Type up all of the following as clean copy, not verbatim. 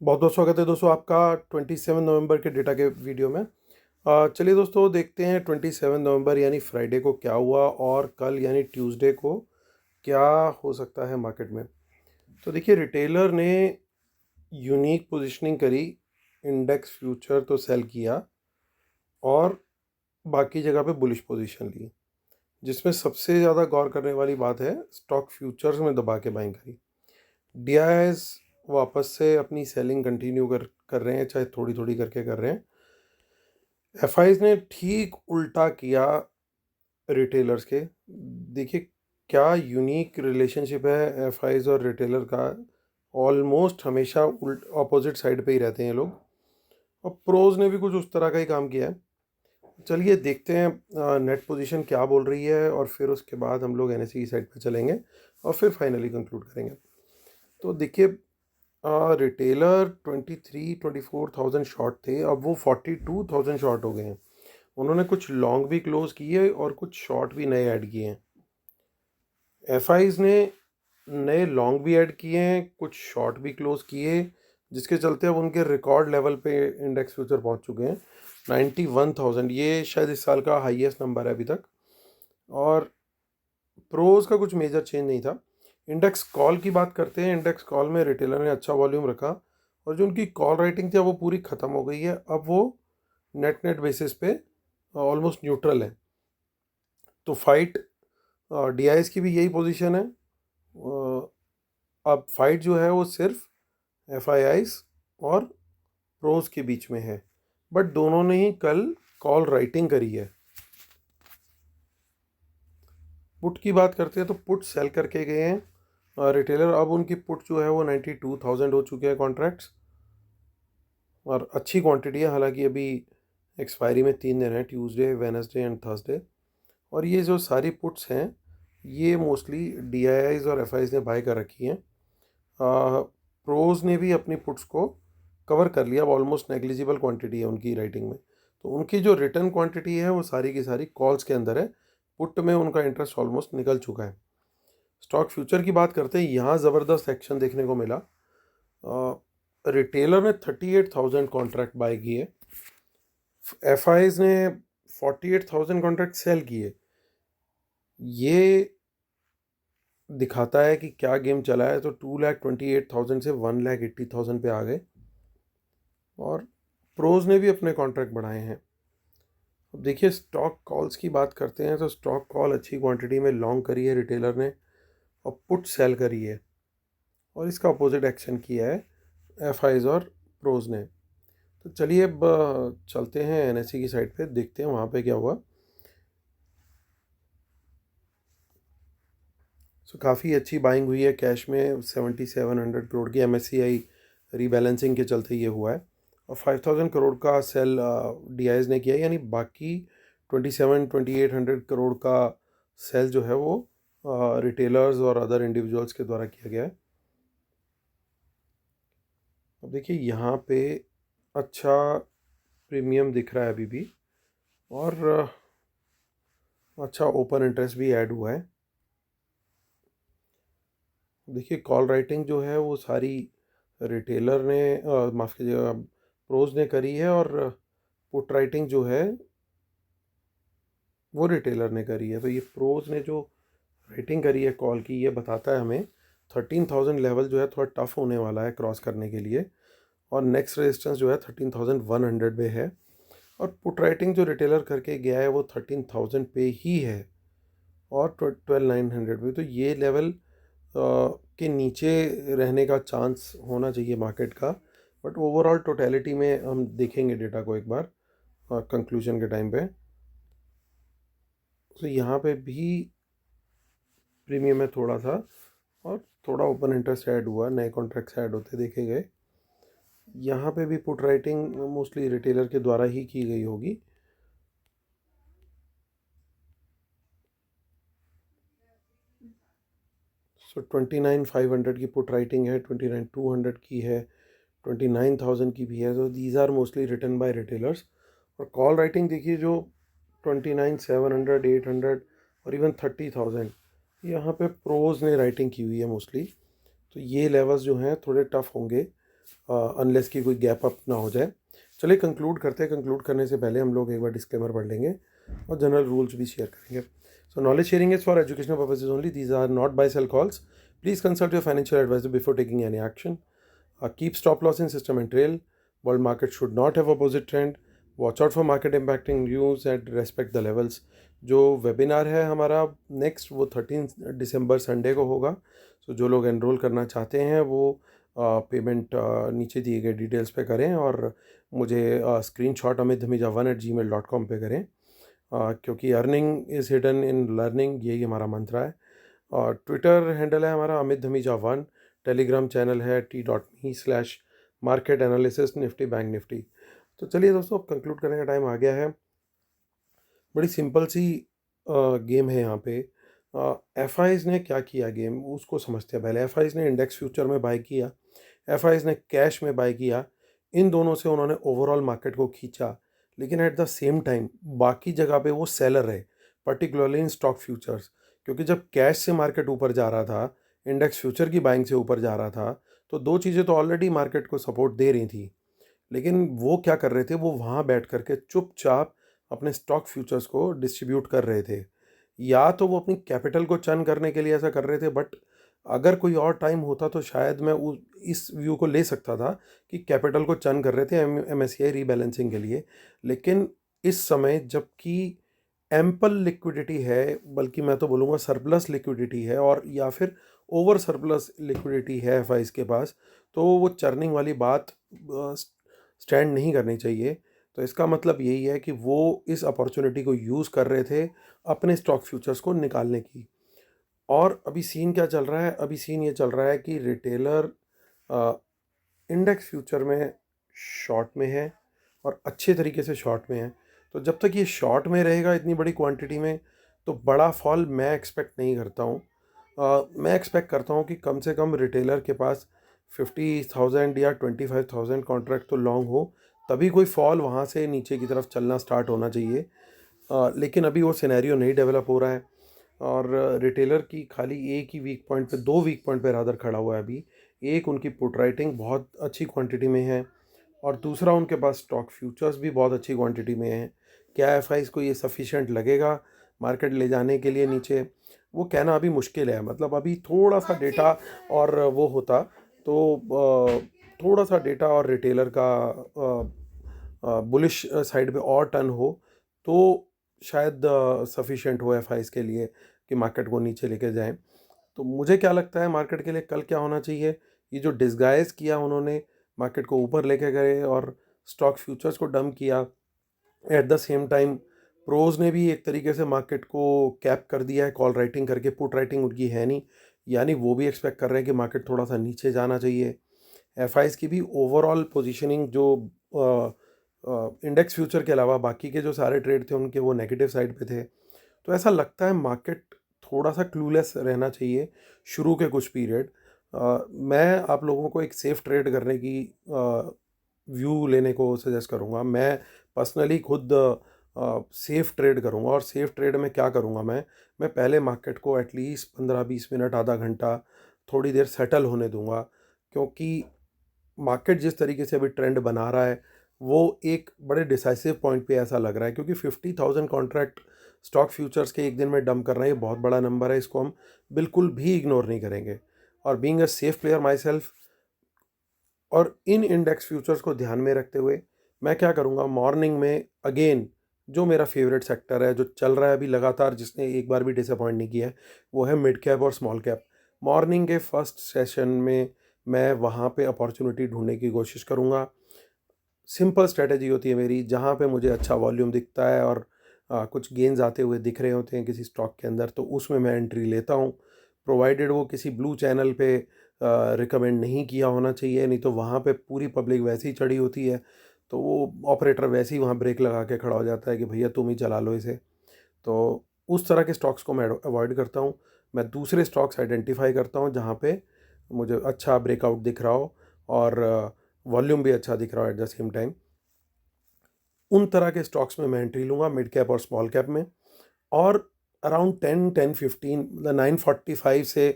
बहुत बहुत स्वागत है दोस्तों आपका 27 नवंबर के डेटा के वीडियो में। चलिए दोस्तों देखते हैं 27 नवंबर यानी फ्राइडे को क्या हुआ और कल यानी ट्यूसडे को क्या हो सकता है मार्केट में। तो देखिए रिटेलर ने यूनिक पोजीशनिंग करी, इंडेक्स फ्यूचर तो सेल किया और बाकी जगह पे बुलिश पोजीशन ली, जिसमें सबसे ज़्यादा गौर करने वाली बात है स्टॉक फ्यूचर्स में दबा के बाइंग करी। डीआईएस वापस से अपनी सेलिंग कंटिन्यू कर रहे हैं, चाहे थोड़ी थोड़ी करके कर रहे हैं। एफआईज ने ठीक उल्टा किया रिटेलर्स के। देखिए क्या यूनिक रिलेशनशिप है एफआईज और रिटेलर का। ऑलमोस्ट हमेशा उल्ट ऑपोजिट साइड पे ही रहते हैं ये लोग, और प्रोज ने भी कुछ उस तरह का ही काम किया है। चलिए देखते हैं नेट पोजीशन क्या बोल रही है और फिर उसके बाद हम लोग एनएसई की साइड पे चलेंगे और फिर फाइनली कंक्लूड करेंगे। तो देखिए रिटेलर 23-24 थाउजेंड शॉर्ट थे, अब वो 42 थाउजेंड शॉर्ट हो गए हैं। उन्होंने कुछ लॉन्ग भी क्लोज किए और कुछ शॉर्ट भी नए ऐड किए हैं। एफआईज ने नए लॉन्ग भी ऐड किए हैं, कुछ शॉर्ट भी क्लोज किए, जिसके चलते अब उनके रिकॉर्ड लेवल पे इंडेक्स फ्यूचर पहुंच चुके हैं 91,000। ये शायद इस साल का हाईएस्ट नंबर है अभी तक। और प्रोज का कुछ मेजर चेंज नहीं था। इंडेक्स कॉल की बात करते हैं। इंडेक्स कॉल में रिटेलर ने अच्छा वॉल्यूम रखा और जो उनकी कॉल राइटिंग थी वो पूरी ख़त्म हो गई है। अब वो नेट नेट बेसिस पे ऑलमोस्ट न्यूट्रल है। तो फाइट डीआईएस की भी यही पोजीशन है। अब फाइट जो है वो सिर्फ एफआईआईज और प्रोज के बीच में है, बट दोनों ने ही कल कॉल राइटिंग करी है। पुट की बात करते हैं तो पुट सेल करके गए हैं रिटेलर। अब उनकी पुट जो है वो 92,000 हो चुके हैं कॉन्ट्रैक्ट्स, और अच्छी क्वांटिटी है। हालांकि अभी एक्सपायरी में 3 दिन है, ट्यूसडे वेनसडे एंड थर्सडे। और ये जो सारी पुट्स हैं ये मोस्टली डीआईआईज और एफआईज ने बाय कर रखी हैं। प्रोज ने भी अपनी पुट्स को कवर कर लिया। अब ऑलमोस्ट नेग्लिजिबल क्वांटिटी है उनकी राइटिंग में, तो उनकी जो रिटर्न क्वांटिटी है वो सारी की सारी कॉल्स के अंदर है। पुट में उनका इंटरेस्ट ऑलमोस्ट निकल चुका है। स्टॉक फ्यूचर की बात करते हैं, यहाँ ज़बरदस्त एक्शन देखने को मिला। रिटेलर ने 38,000 कॉन्ट्रैक्ट बाय किए, एफआईज ने 48,000 कॉन्ट्रैक्ट सेल किए। ये दिखाता है कि क्या गेम चला है। तो 2,28,000 से 1,80,000 पे आ गए, और प्रोज ने भी अपने कॉन्ट्रैक्ट बढ़ाए हैं। अब देखिए स्टॉक कॉल्स की बात करते हैं तो स्टॉक कॉल अच्छी क्वांटिटी में लॉन्ग करी है रिटेलर ने, और पुट सेल करी है, और इसका अपोजिट एक्शन किया है एफआईज और प्रोज ने। तो चलिए अब चलते हैं एनएसई की साइड पे, देखते हैं वहाँ पे क्या हुआ। सो काफ़ी अच्छी बाइंग हुई है कैश में। 7,700 करोड़ की एमएससीआई रीबैलेंसिंग के चलते ये हुआ है, और 5,000 करोड़ का सेल डीआईएस ने किया, यानी बाकी 27-2800 करोड़ का सेल जो है वो रिटेलर्स और अदर इंडिविजुअल्स के द्वारा किया गया है। अब देखिए यहाँ पे अच्छा प्रीमियम दिख रहा है अभी भी, और अच्छा ओपन इंटरेस्ट भी ऐड हुआ है। देखिए कॉल राइटिंग जो है वो सारी रिटेलर ने माफ़ कीजिएगा प्रोज ने करी है, और पुट राइटिंग जो है वो रिटेलर ने करी है। तो ये प्रोज ने जो राइटिंग करी है कॉल की, ये बताता है हमें 13,000 लेवल जो है थोड़ा टफ होने वाला है क्रॉस करने के लिए, और नेक्स्ट रेजिस्टेंस जो है 13,100 पे है। और पुट राइटिंग जो रिटेलर करके गया है वो 13,000 पे ही है, और 12,900 पे। तो ये लेवल के नीचे रहने का चांस होना चाहिए मार्केट का। बट ओवरऑल टोटलिटी में हम देखेंगे डेटा को एक बार कंक्लूजन के टाइम पे। तो यहाँ पे भी प्रीमियम है थोड़ा सा, और थोड़ा ओपन इंटरेस्ट ऐड हुआ, नए कॉन्ट्रैक्ट्स ऐड होते देखे गए। यहाँ पे भी पुट राइटिंग मोस्टली रिटेलर के द्वारा ही की गई होगी। सो 29,500 की पुट राइटिंग है, 29,200 की है, 29,000 की भी है। तो these are mostly written by retailers. और कॉल राइटिंग देखिए जो 29,700, 800 और इवन 30,000, यहाँ पे प्रोज ने राइटिंग की हुई है मोस्टली। तो ये लेवल्स जो हैं थोड़े टफ होंगे अनलेस कि कोई गैप अप ना हो जाए। चलिए कंक्लूड करते हैं। कंक्लूड करने से पहले हम लोग एक बार डिस्क्लेमर पढ़ लेंगे और जनरल रूल्स भी शेयर करेंगे। So knowledge sharing is for educational purposes only, these are not buy sell calls, please consult your financial advisor before taking any action. Keep stop loss in system and trail. World market should not have opposite trend. Watch out for market impacting news and respect the levels. जो webinar है हमारा next वो 13 दिसंबर Sunday को होगा। सो जो लोग enrol करना चाहते हैं वो पेमेंट नीचे दिए गए डिटेल्स पे करें और मुझे स्क्रीनशॉट amit.dhamijawan@gmail.com पे करें, क्योंकि earning is hidden in learning, यही हमारा मंत्र है। और ट्विटर हैंडल है हमारा amit.dhamijawan, टेलीग्राम चैनल है t.me/मार्केट एनालिसिस निफ्टी बैंक निफ्टी। तो चलिए दोस्तों, अब कंक्लूड करने का टाइम आ गया है। बड़ी सिंपल सी गेम है यहाँ पे। एफ आईज़ ने क्या किया गेम उसको समझते हैं पहले। एफ आईज़ ने इंडेक्स फ्यूचर में बाय किया, एफ आईज़ ने कैश में बाय किया। इन दोनों से उन्होंने ओवरऑल मार्केट को खींचा, लेकिन एट द सेम टाइम बाकी जगह पे वो सेलर रहे, पर्टिकुलरली इन स्टॉक फ्यूचर्स। क्योंकि जब कैश से मार्केट ऊपर जा रहा था, इंडेक्स फ्यूचर की बाइंग से ऊपर जा रहा था, तो दो चीज़ें तो ऑलरेडी मार्केट को सपोर्ट दे रही थी। लेकिन वो क्या कर रहे थे, वो वहाँ बैठ करके चुपचाप अपने स्टॉक फ्यूचर्स को डिस्ट्रीब्यूट कर रहे थे। या तो वो अपनी कैपिटल को चर्न करने के लिए ऐसा कर रहे थे, बट अगर कोई और टाइम होता तो शायद मैं इस व्यू को ले सकता था कि कैपिटल को चर्न कर रहे थे एमएससीआई रीबैलेंसिंग के लिए। लेकिन इस समय जबकि एम्पल लिक्विडिटी है, बल्कि मैं तो बोलूँगा सरप्लस लिक्विडिटी है, और या फिर ओवर सरप्लस लिक्विडिटी है एफआईज के पास, तो वो चर्निंग वाली बात स्टैंड नहीं करनी चाहिए। तो इसका मतलब यही है कि वो इस अपॉर्चुनिटी को यूज़ कर रहे थे अपने स्टॉक फ्यूचर्स को निकालने की। और अभी सीन क्या चल रहा है? अभी सीन ये चल रहा है कि रिटेलर इंडेक्स फ्यूचर में शॉर्ट में है और अच्छे तरीके से शॉर्ट में है। तो जब तक ये शॉर्ट में रहेगा इतनी बड़ी क्वांटिटी में, तो बड़ा फॉल मैं एक्सपेक्ट नहीं करता हूँ। मैं एक्सपेक्ट करता हूँ कि कम से कम रिटेलर के पास 50,000 या 25,000 कॉन्ट्रैक्ट तो लॉन्ग हो, तभी कोई फॉल वहाँ से नीचे की तरफ चलना स्टार्ट होना चाहिए। लेकिन अभी वो सिनेरियो नहीं डेवलप हो रहा है और रिटेलर की खाली एक ही वीक पॉइंट पे, दो वीक पॉइंट पे रादर खड़ा हुआ है अभी। एक, उनकी पुट राइटिंग बहुत अच्छी क्वांटिटी में है, और दूसरा उनके पास स्टॉक फ्यूचर्स भी बहुत अच्छी क्वांटिटी में है। क्या एफ आईज़ को ये सफिशेंट लगेगा मार्केट ले जाने के लिए नीचे, वो कहना अभी मुश्किल है। मतलब अभी थोड़ा सा डेटा और वो होता तो थोड़ा सा डेटा और रिटेलर का बुलिश साइड पे और टर्न हो तो शायद सफिशेंट हो एफ आईज़ के लिए कि मार्केट को नीचे लेके जाएं। तो मुझे क्या लगता है मार्केट के लिए कल क्या होना चाहिए, ये जो डिस्गाइज किया उन्होंने, मार्केट को ऊपर लेके गए और स्टॉक फ्यूचर्स को डंप किया। At the same time pros ने भी एक तरीके से मार्केट को कैप कर दिया है कॉल राइटिंग करके, पुट राइटिंग उनकी है नहीं, यानी वो भी एक्सपेक्ट कर रहे हैं कि मार्केट थोड़ा सा नीचे जाना चाहिए। एफ आईज़ की भी ओवरऑल पोजीशनिंग जो इंडेक्स फ्यूचर के अलावा बाकी के जो सारे ट्रेड थे उनके वो नेगेटिव साइड पे थे। तो ऐसा लगता है मार्केट थोड़ा सा क्लूलेस रहना चाहिए शुरू के कुछ पीरियड। मैं आप लोगों को एक सेफ ट्रेड करने की व्यू लेने को सजेस्ट करूँगा। मैं पर्सनली खुद सेफ ट्रेड करूँगा, और सेफ ट्रेड में क्या करूँगा, मैं पहले मार्केट को एटलीस्ट 15-20 मिनट, आधा घंटा, थोड़ी देर सेटल होने दूंगा। क्योंकि मार्केट जिस तरीके से अभी ट्रेंड बना रहा है वो एक बड़े डिसाइसिव पॉइंट पे ऐसा लग रहा है, क्योंकि 50,000 कॉन्ट्रैक्ट स्टॉक फ्यूचर्स के एक दिन में डंप करना ये बहुत बड़ा नंबर है, इसको हम बिल्कुल भी इग्नोर नहीं करेंगे। और being a safe player my self, और इन इंडेक्स फ्यूचर्स को ध्यान में रखते हुए मैं क्या करूँगा, मॉर्निंग में अगेन जो मेरा फेवरेट सेक्टर है जो चल रहा है अभी लगातार, जिसने एक बार भी डिसअपॉइंट नहीं किया है, वो है मिड कैप और स्मॉल कैप। मॉर्निंग के फर्स्ट सेशन में मैं वहाँ पे अपॉर्चुनिटी ढूंढने की कोशिश करूँगा। सिंपल स्ट्रेटजी होती है मेरी, जहाँ पे मुझे अच्छा वॉल्यूम दिखता है और कुछ गेंस आते हुए दिख रहे होते हैं किसी स्टॉक के अंदर, तो उसमें मैं एंट्री लेता हूँ, प्रोवाइडेड वो किसी ब्लू चैनल पे रिकमेंड नहीं किया होना चाहिए। नहीं तो वहाँ पे पूरी पब्लिक वैसे ही चढ़ी होती है, तो वो ऑपरेटर वैसे ही वहाँ ब्रेक लगा के खड़ा हो जाता है कि भैया तुम ही चला लो इसे। तो उस तरह के स्टॉक्स को मैं अवॉइड करता हूँ। मैं दूसरे स्टॉक्स आइडेंटिफाई करता हूँ जहाँ पे मुझे अच्छा ब्रेकआउट दिख रहा हो और वॉल्यूम भी अच्छा दिख रहा हो एट द सेम टाइम। उन तरह के स्टॉक्स में मैं एंट्री लूँगा मिड कैप और स्मॉल कैप में। और अराउंड 10-10-15, मतलब 9:45 से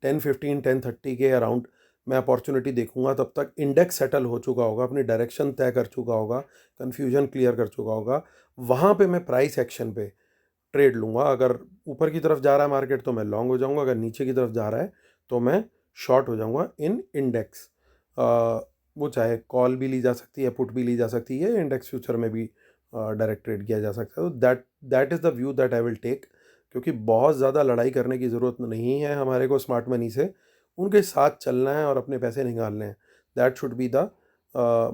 10:15 10:30 के अराउंड मैं अपॉर्चुनिटी देखूंगा, तब तक इंडेक्स सेटल हो चुका होगा, अपनी डायरेक्शन तय कर चुका होगा, कन्फ्यूजन क्लियर कर चुका होगा। वहाँ पे मैं प्राइस एक्शन पे ट्रेड लूँगा। अगर ऊपर की तरफ जा रहा है मार्केट तो मैं लॉन्ग हो जाऊँगा, अगर नीचे की तरफ जा रहा है तो मैं शॉर्ट हो जाऊँगा इन इंडेक्स। वो चाहे कॉल भी ली जा सकती है, पुट भी ली जा सकती है, इंडेक्स फ्यूचर में भी डायरेक्ट ट्रेड किया जा सकता है। तो that is the view that I will take, क्योंकि बहुत ज़्यादा लड़ाई करने की ज़रूरत नहीं है हमारे को स्मार्ट मनी से। उनके साथ चलना है और अपने पैसे निकालने हैं, दैट शुड बी द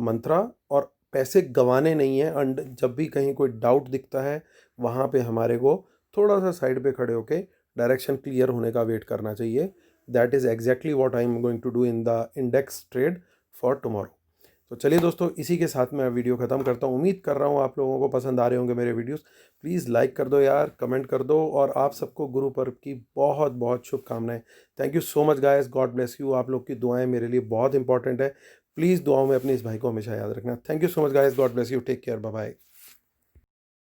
मंत्रा। और पैसे गंवाने नहीं है। एंड जब भी कहीं कोई डाउट दिखता है, वहाँ पे हमारे को थोड़ा सा साइड पे खड़े होके डायरेक्शन क्लियर होने का वेट करना चाहिए। That is exactly what I am going to do in the index trade for tomorrow. तो चलिए दोस्तों, इसी के साथ मैं वीडियो ख़त्म करता हूँ। उम्मीद कर रहा हूँ आप लोगों को पसंद आ रहे होंगे मेरे वीडियोस। प्लीज़ लाइक कर दो यार, कमेंट कर दो, और आप सबको गुरु पर्व की बहुत बहुत शुभकामनाएं। Thank you so much guys, God bless you. आप लोग की दुआएं मेरे लिए बहुत इंपॉर्टेंट है। प्लीज़ दुआओं में अपने इस भाई को हमेशा याद रखना। Thank you so much guys, God bless you, take care, bye bye.